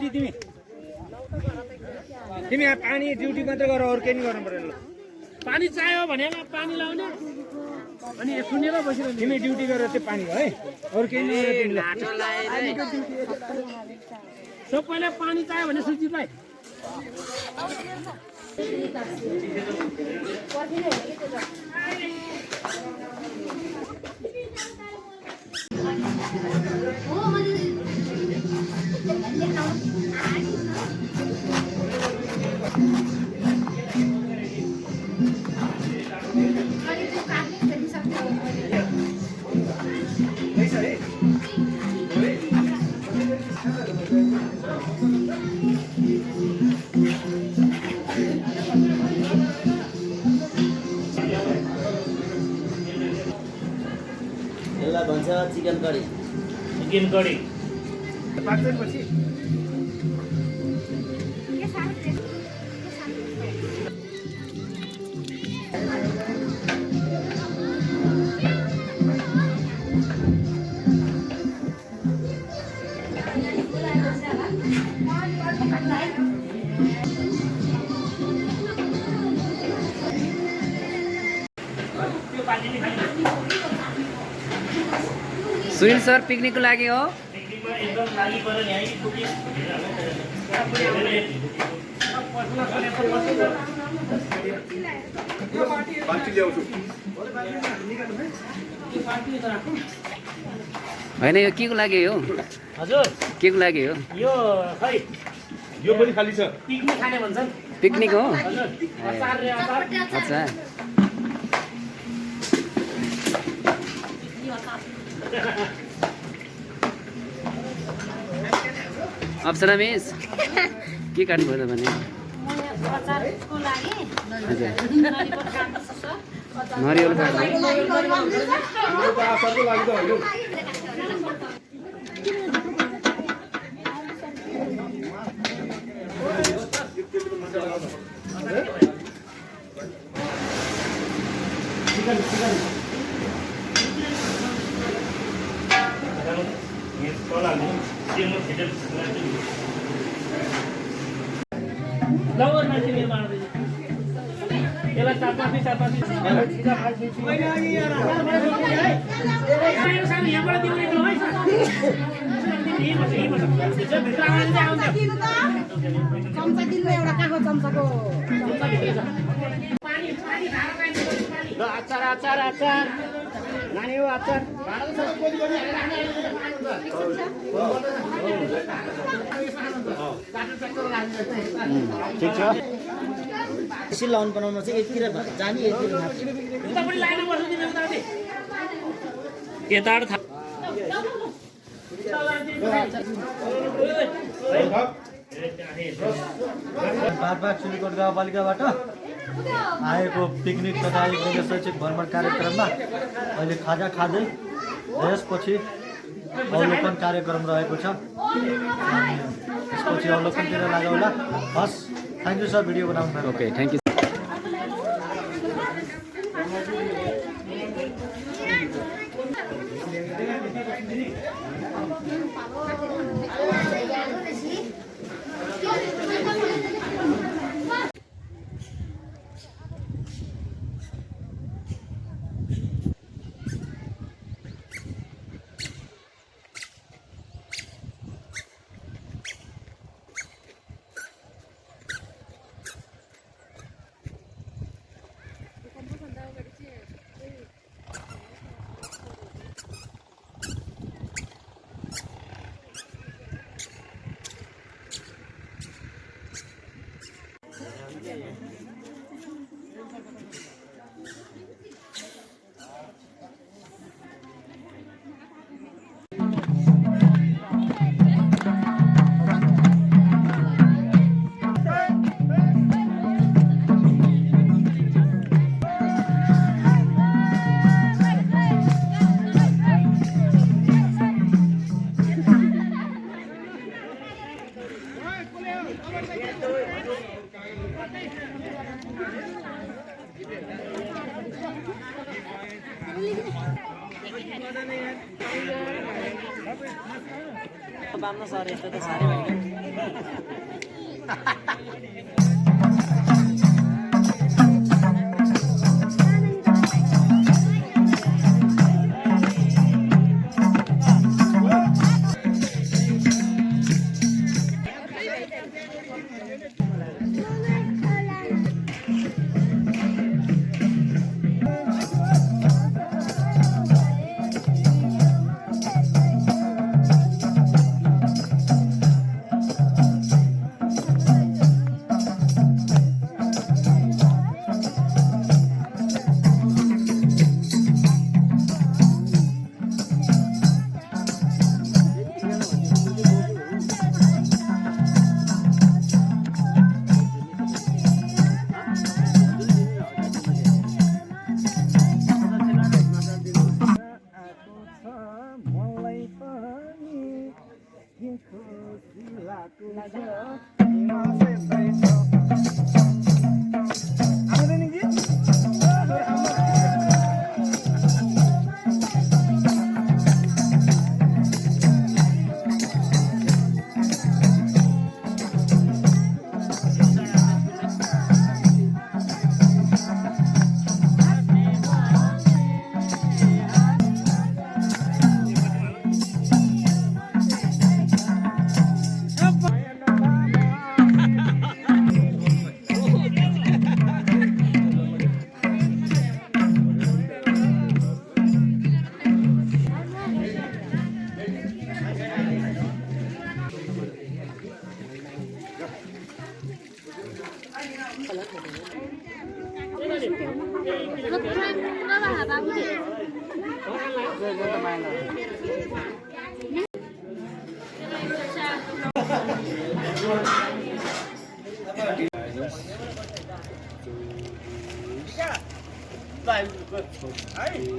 duty तिमी तिमी यहाँ पानी ड्युटी मात्रै गर अरू केही नि गर्नु पर्दैन ल पानी चाहियो भने पानी लाउने अनि सुनेर बसिरहनु तिमी ड्युटी गरेर त्यो पानी हो है अरू केही नि सबैलाई पानी चाहियो भने सुची भाइ यसलाई भन्छ चिकन करी पाक्दैपछि सुनील सर पिकनिकको लागि हो होइन यो के को लागि हो हजुर के को लागि हो यो खै यो पनि खाली छ पिकनिक खाने भन्छन् पिकनिक हो हजुर अचार रे अचार अच्छा अप्सरा मिस के काट्नु पर्यो भने अचारको लागि नरिवल काट्नु आफरको लागि त होइन लवर मान्छे मेरो मार्दै यसलाई चार पाँच यहाँबाट दिउने है चम्चा दिनु एउटा काको चम्चाको ल अचार अचार अचार नानी हो अचार ठिक छ बेसी लाउन बनाउनु चाहिँ एकतिर जाने एकतिर उता पनि लाइनमा बस्नु दिनु उतापट्टि यताबाट बागबाग सुलीकोट गाउँपालिकाबाट आएको पिकनिक तथा एकदमै शैक्षिक भ्रमण कार्यक्रममा अहिले खाजा खाँदै यसपछि अवलोकन कार्यक्रम रहेको छ यसपछि अवलोकनतिर लागौला हस् थ्याङ्क यू सर भिडियो बनाउनु भएको ओके थ्याङ्क यू बाम्न सर यस्तो त साह्रै भयो बाबु